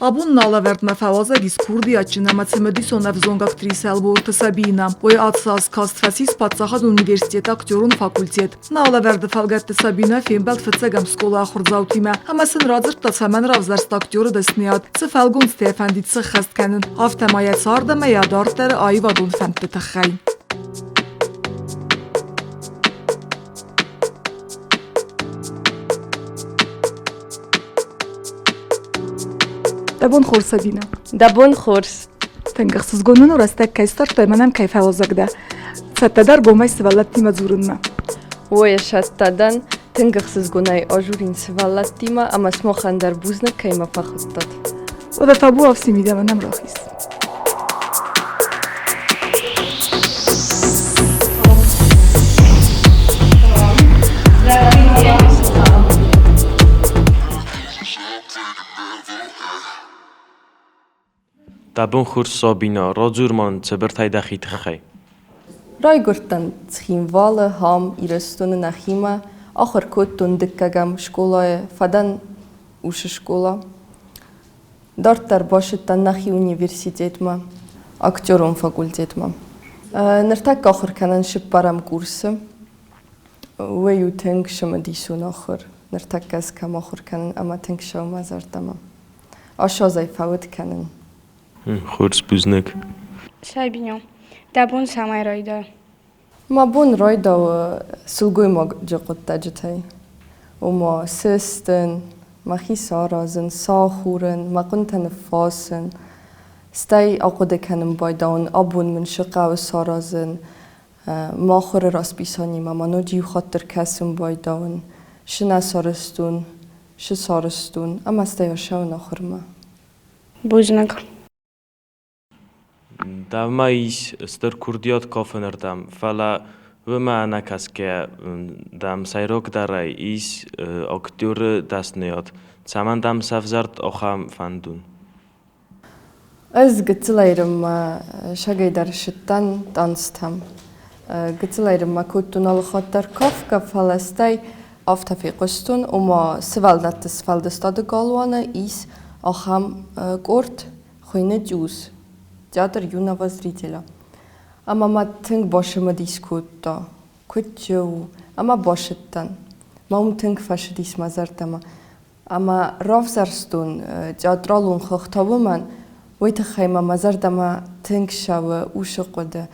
Abun nalevert me fawazegis Kurdiya çinemacemedi sonevzong aktriselbu ortasabina. Oy atsas kastfasis patsahat universitet aktyorun fakultet. Naleverde falgette Sabina film belt fetsegam skola xurzautime. Hamasin razırt da hemen ravzerst aktyoru desniyat. Sı felgun stefendit sı xestkenin. Aftemaya sarda me yadartere ayvadun fent betexay. Dabun xor Sabina. Dabun خورس Tengaxsız gonun orastek kaystar temenem kay fawazagda. Fettedar gomay sivalatti mazurunma. ويشتدن تنقخصز قناي أجورين سفالاتيما أما سمو خندر بوزنا كيما فخطت Oda tabu afsimide menem rahis. Dabun خورس سابینا رازورمان چبرتای دخیت خی. راي قرتن تخيم والا هام إرستون نخيما آخر كوتون دكاقام شكولا فدن وش شكولا دارتر باشتن نخي universitet ما أكتورون فاكولتيت ما نرتاك آخر كانن شبارم كورس ويو تنك شمديسون آخر نرتاك از كم آخر كانن أما تنك شو مزارتما آشازای فاوت كانن خورس بوزنک. Sabina. Dabun samay roida. ما بون رايدا سلقوي ما جقد تجتهي وما سيستن ما خي سارازن ساخورن ما كنت نفاسن ستاي أقود كانم بايداون أبون من شقا و سارازن ما خور راس بيساني ما نوجي خاطر كاسم بايداون شنا سارستون ش سارستون أما ستاي أشاون آخر ما Buznak. Damais ster kurdiyat kafenerdam fala ve mana kaske dam sayrok daray is aktör dasniyat. Saman dam safzart oxam fandun. از قتليرم شقي درشتان دانستم قتليرم ما كنتون على خاطر كافكا فلستي افتفي قستون وما سفالدت سفالدستاد قالوانا إيس أخام قرد خوينة جوز театр юного зрителя. Ама ма тинг башыма дискутта, кутчу, ама башыттан. Маум тинг фашы дис мазартама. Ама равзарстун театралун хохтавуман, ويت خيمة مزردما تنكشوا وشقد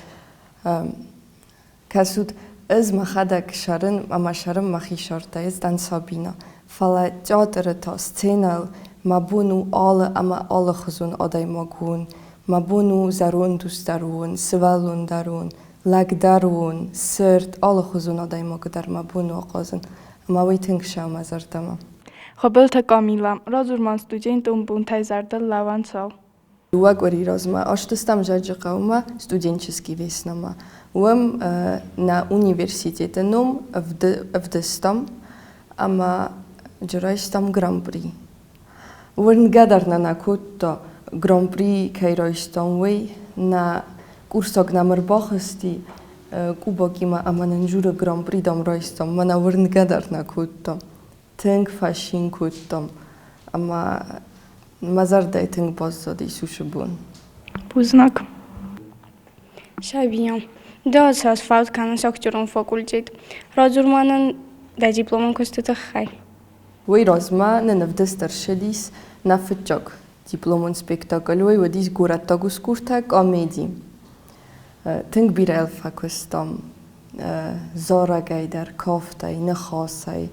كسود از مخدك شرن اما شرم مخي شرطة از دان سابينا فلا جادر تا سценال مبونو آل اما آل خزون آدای مگون مبونو زرون دوست درون سوالون درون لگ درون سرد آل خزون آدای مگو در مبونو آقازن اما وی تنكشوا مزردما خبلت کامیلا رازورمان студентом бунтай зардал лавансал Уагори разма, а что там жаджакаума студенческий веснама. Уам на университете ном в дестам, ама джурайстам гран-при. Уан гадарна на кутто гран-при кайрайстам вей на курсок на марбахасти кубакима ама нанжура гран-при дам райстам, мана уан гадарна кутто. Тенг фашин куттам, ама مزار دایتنگ باز دادی سوش بون. بوزناک. Sabina. Da sas fault kan aktörün fakultet. Razurmanın da diploman kostet xay. وی رازما ننفدستر شدیس نفتجاک دیپلومون سپیکتاکل وی ودیس گورت تاگوس کورتک آمیدی. تنگ بیر الفا کستم زارا گیدر کافتای نخاسای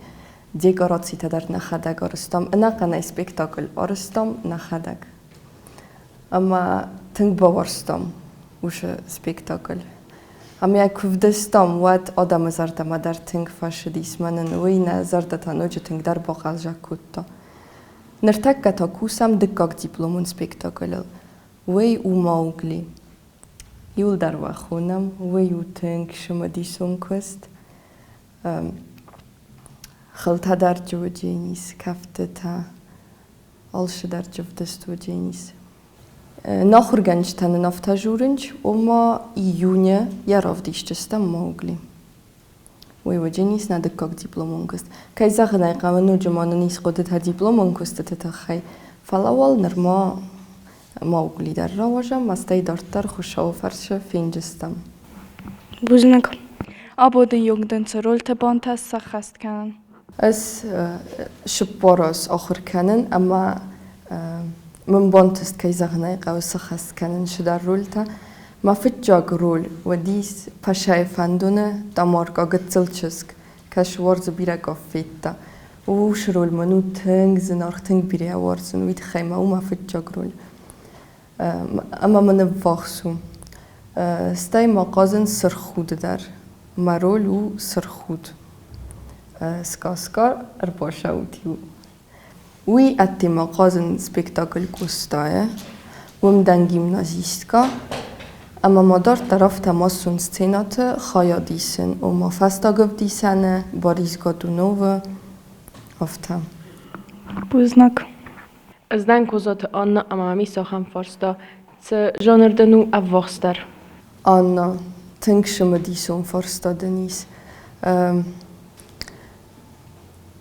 dekoracji tadar nachadag arastam, naqanay spektakl arastam nachadag. Ama tęg bawarstam usza spektakl. Ama jak wdestam wat adam zarda madar tęg faszydismanen wina zarda tanodzie tęg dar boqal jakutta. Nertakka takusam dykkak diplomun spektakl. Wej umaugli. Iul darwa khunam, we you think shumadison quest. Khalta darju jenis kafteta alşı darju vdestu jenis. Nachurganj tan naftajurunj, oma iunie jarovdiščesta mogli. We jenis na dekok diplomonkost. Kaj zahnaj qavanu jumananis qodet ha diplomonkost tetahai. Falawal nerma mogli dar rawajam mastay dartar khushaw farsha finjistam. Buznak. Abo de jongdense rolte bontas sachast kanan. As shporos akhir kanan ama من بونتست كي زغناي قاو سخس كان شدار رولتا ما فتجاق رول وديس باشاي فاندونا داماركا قتلتشسك كاش ورز بيرا قفيتا وش رول منو تنگ زنار تنگ بيرا ورزن ويد خيمة وما فتجاق رول اما من بواخسو ستاي ما قازن سرخود دار ما رول و سرخود سكاسكار ارباشا وتيو Oui, atti ma qazın spektakl kustaje, umdan gimnazistka, ama madar taraf temasun scenate khayadisin, ma fastagövdisene, Boris Godunova, ofta. Buznak. Zdan kozat Anna amami saham farsta, ce janrdenu avvoxtar. Anna, tink shmedison farsta denis.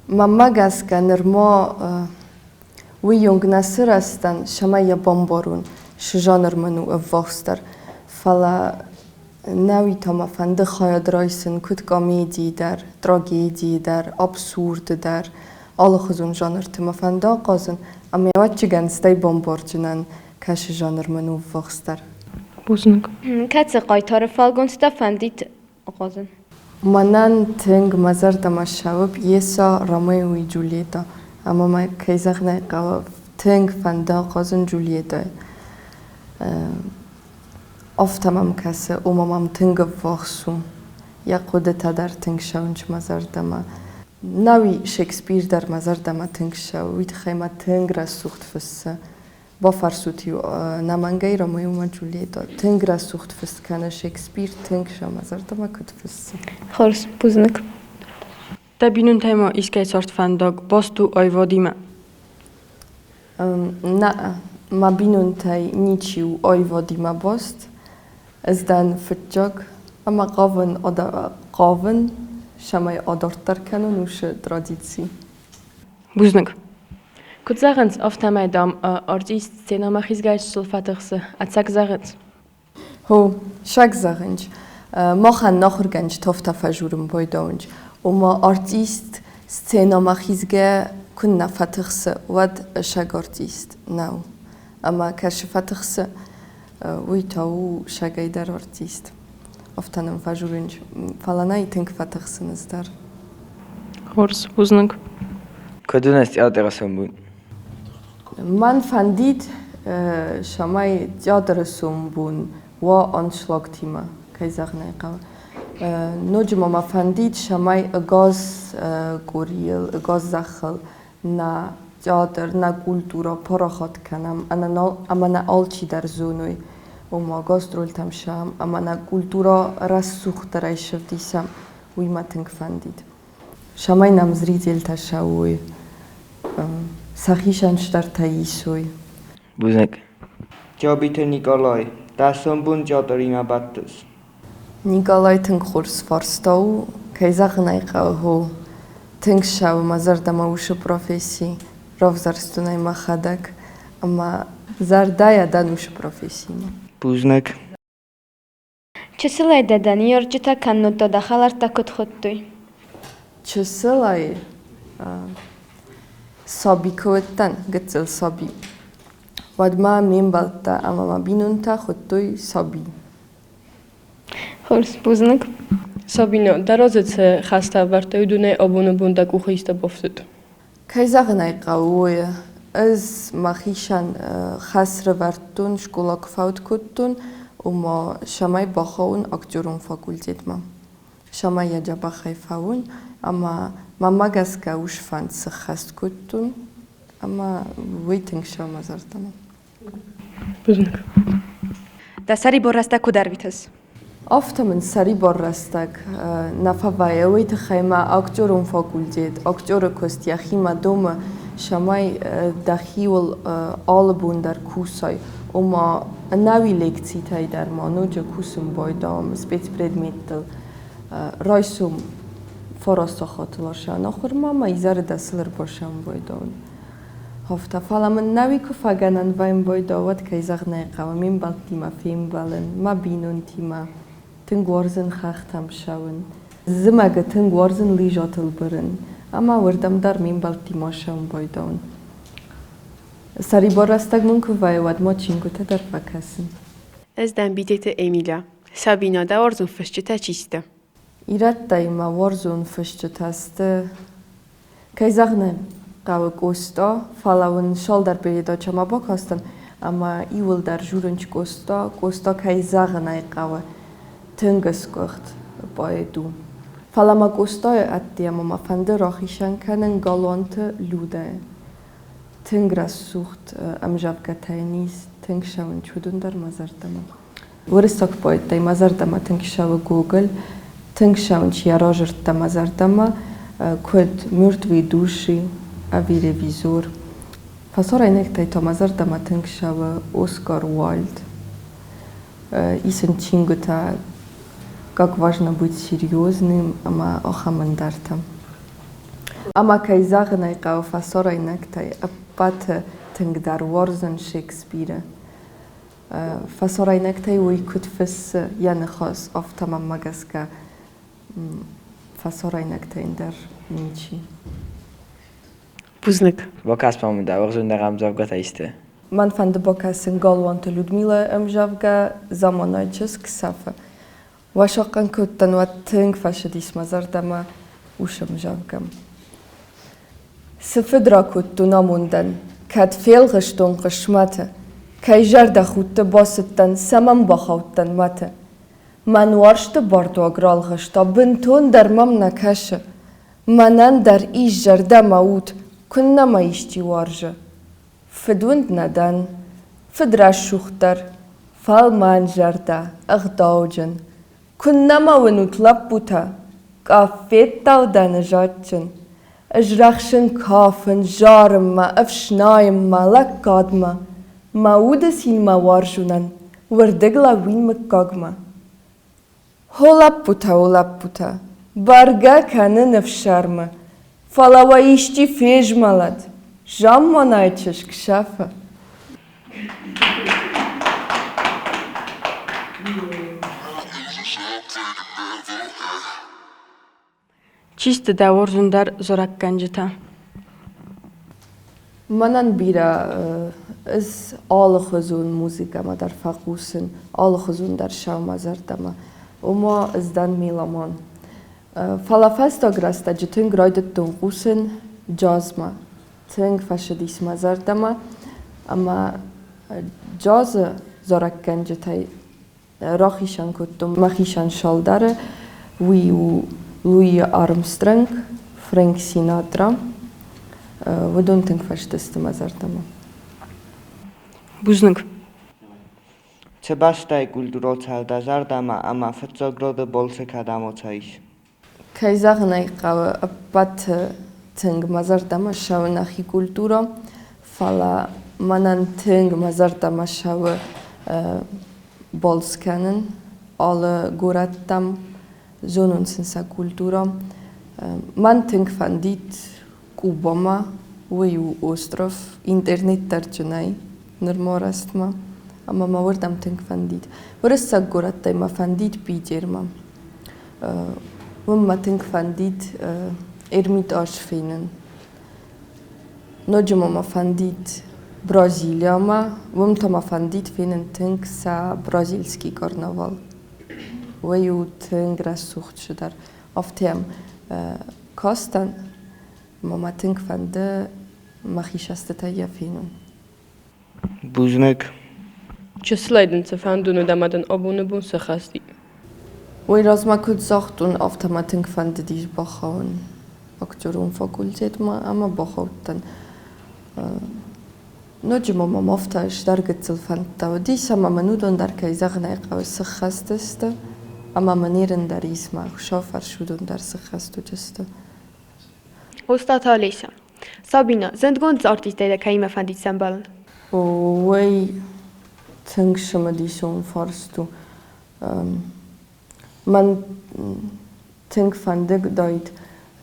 Mamma gaska nerma we jong nasirastan shamaya bombarun shjaner manu avvoxtar fala nawi tama fande khayadraisen kut komedi dar tragedi dar absurd dar alle khuzun janer tama fanda qazın amma watchigan stay bombardinan kash janer manu avvoxtar. Buznak. Katse qaytarı falgonsta fandit qazın. Manan teng mazar tamashavib yesa Romeo y Julieta ama ma kayzaqnay qav teng fanda qazın Julieta oftamam kase umamam teng vaxsu ya qudeta dar teng shaunch mazar dama nawi Shakespeare dar mazar dama teng shaw wit khayma teng rasucht fissa با فرسوتی نمانگی رومیو و جولیتا تنگ را سوخت فست کنه شکسپیر تنگ شام از ارتا ما کت فست. Xors, buznak. Tabinun tema iskay sort fandag bostu ayvadima. نه ما بینون تای نیچیو آیوادی ما باست از دن فتجاگ اما قاون شمای آدارتر کنن وش ترادیسی. Buznak. Kutzagans oftamay dam artist cinema khizgayt sulfatırsı atsak zagıt. هو شک زغنج ما خن نخور گنج تفت فجورم بایدانج و ما آرتیست سینما خیزگه کن نفتخس ود شک آرتیست نو اما کش فتخس وی تاو شگای در آرتیست افتانم فجورنج فلانای تنگ فتخس نزدار. Xors, buznak. کدومست یادرسون بود؟ من فندید شمای یادرسون بون و آنشلاگ تیما که زغنای قو نوجم ما فندید شمای اگاز گوریل اگاز زخل نه یادر نه کلتورا پراخات کنم اما نه آلچی در زونوی و ما اگاز درولتم شم اما نه کلتورا رسوخ درای شفدیسم وی ما تنگ فندید شمای نمزری دیل تشاوی سخیشنش در تاییسوی. بوزنک. جابیت نیکالای دستان بون جادارینا بدتس. نیکالای تنگ خورس فارستاو که زغنای قاهو تنگ شاو مزار دماوش پروفیسی راف زرستونای مخدک اما زردای دانوش پروفیسی. بوزنک. چه سلای دادنی یارجتا کنن تا دخلر تکت خودتوی. چه سلای سابی کوتن گتل سابی ود ما میم بالتا اما ما بینون تا خودتوی سابی. Xors, buznak. Sabina, darozece khasta vartoydune abunu bunda kukhista boftet. که زغنای قویه از مخیشان خسر ورتون شکولا کفاوت کتون و ما شمای باخون اکتورون فاکولتیت ما شمای یجا باخای فاون اما ما مگس که وش فند سخست کتون اما ویتنگ شما زردم. Buznak. და სარიბორასდა კუდარვითას. Автомын сари боррастак на фаваевит хайма актерун факультет актера костя хима дома шамай дахиул албун дар кусай ома нави лекции тай дар мануҷа кусум бойдам спецпредметтл райсум форосто хотилашан охир мама изар дасилр бошам бойдам Hofta falamın navi kufaganan vaim boydovat kayzagna qawa min baltima fim balen ma binun tima tengwarzen khachtam shawen zimaga tengwarzen lijotel beren ama wardam dar min baltima shawen boydon Sari borastag mun kuvayvat mochingu te dar vakasin Ez den bitete Emilia. Sabina da orzun fışçıta çiste. Iratta ima warzun fışçıtaste kayzagna qawa kosta falavun sholdar peyda chama bakastan ama iwil dar jurunch kosta kayzagna qawa tönges kocht boedu falama kosta attia mama fande rochishan kanen galante lude tengras sucht am javgatainis tengshaun chudundar mazardama Вырысок поэт мазардама тенгшава Google тенгшаун чиарожерта мазардама код мертвые души авиревизор Фасора инектай то мазардама тенгшава Оскар Уайльд Исен чингута как важно быть серьезным ама охамандартам Ама кайзагнай кау фасора инектай апат тенгдар ворзен Шекспира Фасора инектай уй кутфес яны хос офтама магаска Фасора инектай дар ничи Buznik. Bokas pamda, orzun da ramzavga taiste. Man van de bokasın galvanta Ludmila amjavga zamanayçız kısafa. Vaşakan kuttan vat tünk faşadis mazardama uşamjavgam. Sıfıdra kuttu namundan, kat felgıştun qışmatı, kayjarda xutta basıttan saman baxavttan matı. Man varştı bardu agralgışta, bintun darmam nakaşı, manan dar izjarda maut, كنا ما يشتي وارجة فدوند ندان فدراش شوختر فالمان جردا اغداوجن كنا ما ونطلب بوتا كافيت تاو دانجاتشن اجرخشن كافن جارم ما افشنايم ما لكادما ما ودسين ما وارجونن وردقلا وين مكاغما هولاب بوتا بارغا كان نفشارما Falava işçi fejmalat. Jamman ayçış kşafa. Çiste da orzun dar zorak gancıta. Manan bira iz ağlıqızun muzika ma dar faqusin, ağlıqızun dar şavmazardama. Oma izdan milaman. Falafestograsta že tünk rajdet tunqusin jazma, tünk fashadis mazardama, ama jaz zorakkan jetay rahishan kuttum mahishan shaldare, Louis Armstrong, Frank Sinatra, vodun tünk fashadist mazardama. Buznik. Sebastian kulturocel da zardama ama fetzogroda bolse kadamocaish. Kayzagna qawa apat teng mazardama shawnahi kultura fala manan teng mazardama shaw bolskanen alle gorattam zonun sensa kultura man teng fandit kubama wayu ostrov internet tarchnai nirmorastma ama ma wardam teng fandit warsa gorattai ma fandit pijerma Wumma tink fandit ermitaj finnen. Nodjuma ma fandit Brazilia ma, wumta ma fandit finnen tink sa brazilski karnaval. Waju tink rasucht dar. Auf tem kostan ma tink fande machishasteta ja finnen. Buznik. Çesleydin se fandunu damadan obunu bun se khasti. Oi razma kut sagt und auf der Matin fand die Bachauen Akteurun Fakultät ma ama Bachautan نجم ما مفتاش درجة الفنتا ودي سما منودون در كيزغ نايقا وسخستست اما منيرن در اسما شافر شودون در سخستو جست Ustad Alisa. Sabina, sind ganz artiste der keime von die Sambal. وي تنكشم دي سون فارستو من تنك فندق دايت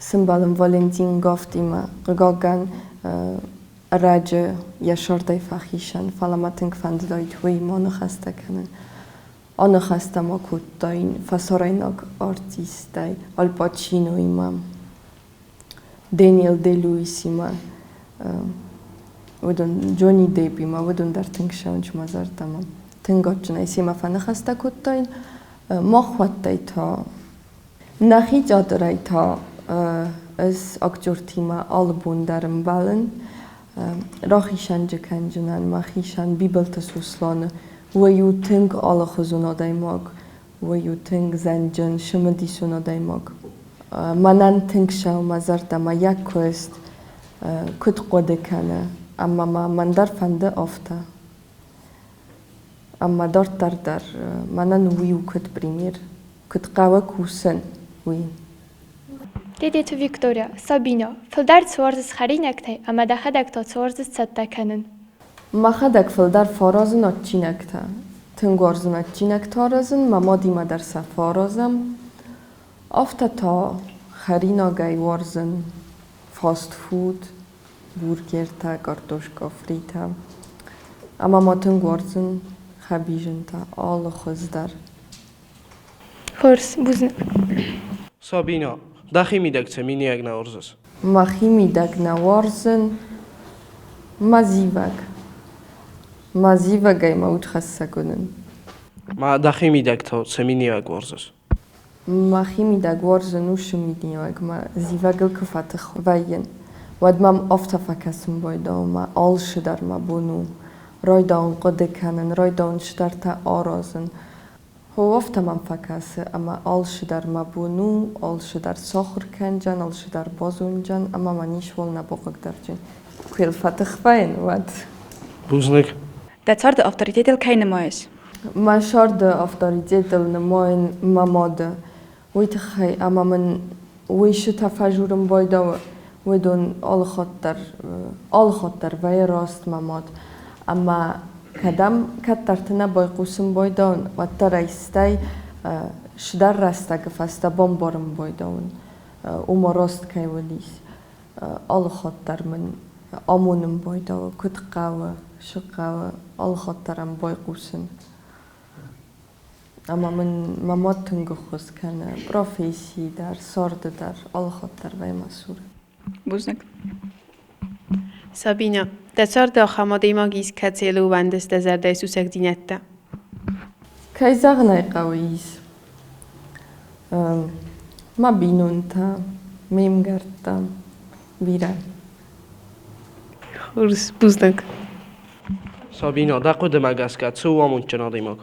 سمبالم فالنتين غافتيما غاغان راجع يشار داي فخيشان فلا ما تنك فند دايت وي ما نخسته كنن أنا خسته ما كنت داين فسرينك ارتيستاي الباتشينو إمام دانيال دي لويس إمام ودون جوني ديبي ما ودون در تنك شونج مازار تمام تنگات جنای سیما فن خسته کتاین ما خواتای تا نخی جادرای تا از اکتور تیما آل بوندرم بالن راخیشان جکن جنان ما خیشان بیبل تسوسلانه و یو تنگ آل خزونا دایماگ و یو تنگ زنجن شمدی سونا دایماگ منان تنگ شو مازار تما یک کوست کت قده کنه اما ما من در فنده آفته اما در منن ویو کت پریمیر کت قوه کوسن وی Dit to Victoria, Sabina, فلدار تصورز خرینک تی اما دخدک تا تصورز ست کنن. ما خدک فلدار فارازن آتچینک تا تنگارزن آتچینک تارزن ما دیما در سفارازم آفته تا خرینا گای وارزن فاست فود بورگر تا کارتوشکا فریتا اما ما تنگارزن خبیجن تا آل خزدار خورس بوزن. Sabina, داخی میدک چمینی اگ نورزس. ما خیمی دک نوارزن ما زیوگای ما اتخصص کنن. ما داخی میدک تا چمینی اگ ورزس. ما خیمی دک وارزن وش میدی اگ ما زیوگل کفات خوین. ود مام افتا فکسم بایدا ما آلش در ما بونو. رایدان قد کنن رایدان شدر تا آرازن. هو افتا من فکسه اما آلش در ما بونو آلش در سخر کنجن آلش در بازونجن اما منیش ول نباق در جن. کل فتخ فین ود. بوزنک. Dat soort autoriteit keine mais. ما شرط أفضلية النماين مامادة ويتخي أما من ويش تفجرم بايدا ودون آل خطر وی راست ماماد أما کدام کترتنا بايقوسم بايدان و ترایستی شدر رسته گفسته بامبارم بايدان وما راست کی ودیس آل خطر من آمونم بايدا کت قوه شقوه آل خطرم بايقوسن اما من ماماد تنگو خوز کنه پروفیسی در سارد در آل خطر وی مسئول Buznek. Sabina, der Zorda خماده ماگیس کتیلو وندس دزرده سوسک دینته. کی زغنای قویس ما بینون تا میم گرتا بیره خورس بوزنک. Sabina, دا قد مگس کت سو آمون چنادی ماگ.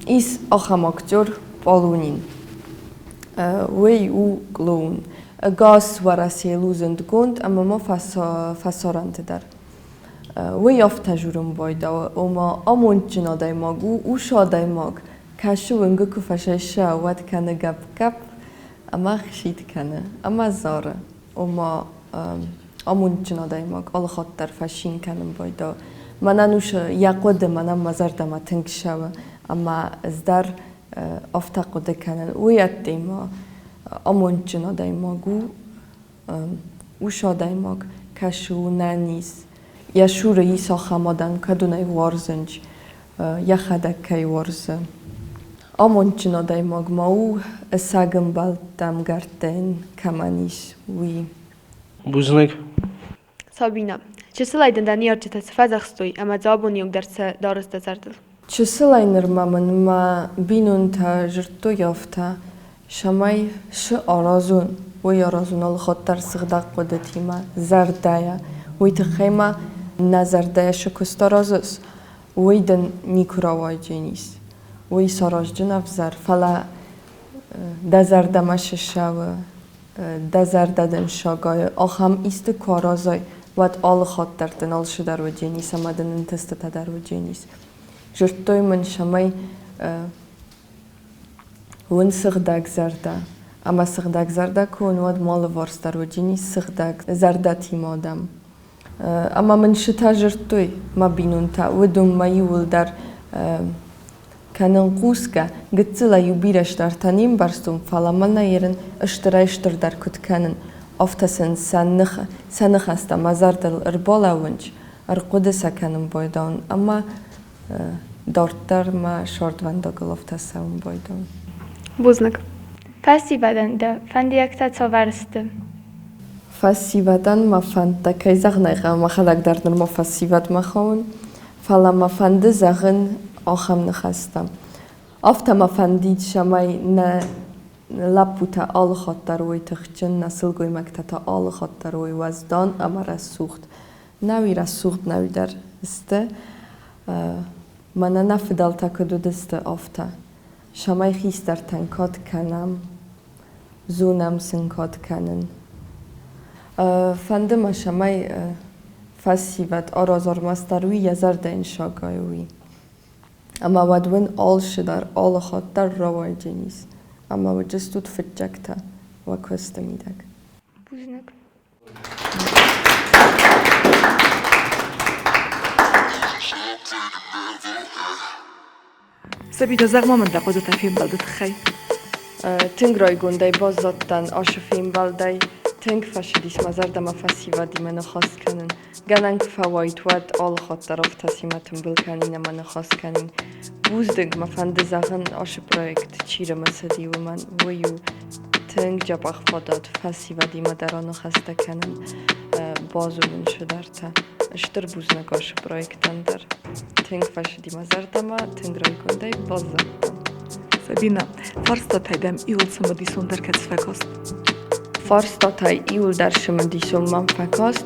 ایس آخام اکتور پالونین وی او گلون گاز ورسی لوزند گوند اما ما فسارنده در وی افت جورم بایدا و ما آمون چنادی ماگ او شادی ماگ کشو انگو کفشه شاود کنه گپ اما خشید کنه اما زاره و ما آمون چنادی ماگ آل خاطر فشین کنم بایدا من انوش یقود منم مزرد ما تنگ شوه اما از در افتقده کنن ویت دیما آمون چنا دیما گو اوشا دیما کشو ننیز یا شور ایسا خمادن کدونای وارزنج یا خدک کی وارزن آمون چنا دیما ما او سگم بالدم گردن کمانیش وی بوزنک. Sabina, چه سلاید دنیار چه تصفیزخستوی اما زابون یک درس دارست دزردل. چه سلاینر ما بینون تا جرتو یافته شمای ش آرازون وی آرازون آل خاطر صدق قدرتی ما زردایا وی تخیما نزردایا شکست آرازس وی دن نیکراوای جنیس وی سراج جنف زر فلا دزرده مش شو دزرده دن شاگای آخام ایست کارازای وات آل خاطرتن آل شدر و جنیس آمدن انتست تدر و جنیس جرتوی من شمای ون سغدک زرده اما سغدک زرده کن واد مال وارستر و جنیس سغدک زرده تیم آدم اما من شتا جرتوی ما بینون تا و دوم ما یول در کنن قوسکه گتزلا یوبیرش در تنیم برستم فلامنا یرن اشتر در کت کنن افتسن سنخ است مزار دل اربالا ونج ارقود سکنم بایدان اما دارتر ما شارد وندگل افتسم بایدان Buznak. Fesztivalen de fendiekte co wersty. فسیودن ما فند کی زغنه ما خلق در ما فسیود ما خون فلا ما فند زغن آخم نخستم افت ما فندید شمای نه لپوتا آل خاطر وی تخچن نسل گوی مکتتا آل خاطر وی وزدان اما رسوخت نوی در استه من نفدال تکدو دسته افتا شمای خیست در تنکات کنم زونم سنکات کنن فندم شمای فسیوت آرازار مستروی یزر ده انشاگایوی اما ودون آل شدر آل خاطر روای جنیس اما وجستود فجکتا و کست میدک Buznak. سبينا زغما من دقوزة فيلم بلدة خي تنگ رای گنده باز زدن آش فیلم بلدی تنگ فشدیس مزر دم فسیوا دی من خواست کنن گننگ فواید ود آل خاطر افتسیمتون بل کنین من خواست کنین بوزدنگ مفند زغن آش پرویکت چیره مسدی و من ویو تنگ جبخ فاداد فسیوا دی مدرانو خسته کنن بازو من شدر تا اشتر بوزنگ آش پرویکتن در تنگ فشدی مزر دم تنگ رای گنده باز زدن سبينا فرصة تايدم إيول سمدي سوندر كتسفكوست فارستاتای ایول در شمندیسون من فکاست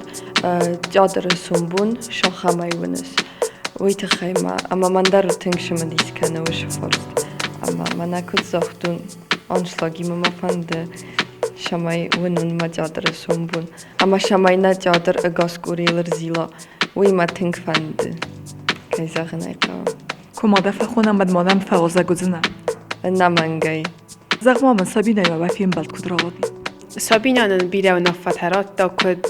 جادر سنبون شاخمای ونس ویت خیمه اما من در تنگ شمندیس کنه وش فارست اما من اکد زاختون آنشلاگی ما فنده شمای ونون ما جادر سنبون اما شمای نه جادر اگاس گوریلر زیلا وی ما تنگ فنده که زغنه که كما فخونا مد مادم فوازا گزنا نمانگی زغما من سبينا يا فيلم بلد كدراودي سابینان بیره و نفترات دا کد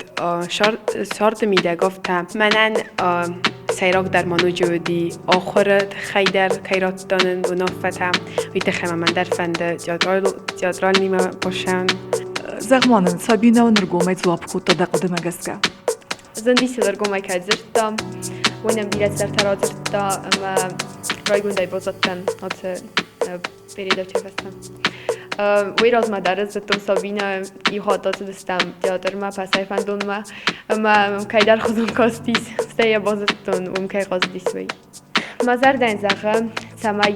شارد میده گفتم منن سیراک در منو جودی آخرت خیدر کیرات دانن و نفتم ویت خیمه من در فنده جادرال نیمه باشن زغما من سبينا ونرجو زواب كوتا دقود مجسكا زندی سلر گومای که زرتا ونم بیره سر ترا زرتا اما رای گونده بازدن آت بریده چه فستم وی راز مدرس زتون سابینا ای حادات دستم جادر ما پسای فندون ما که در خودم کاستیس سیا بازتون و که قاضدیس وی مزر دن زخه سمای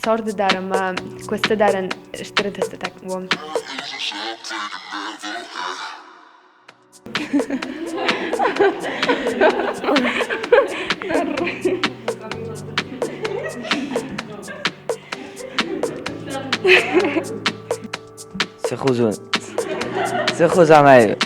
سارد درم کوسته درن اشتر دست تکم سه خوزم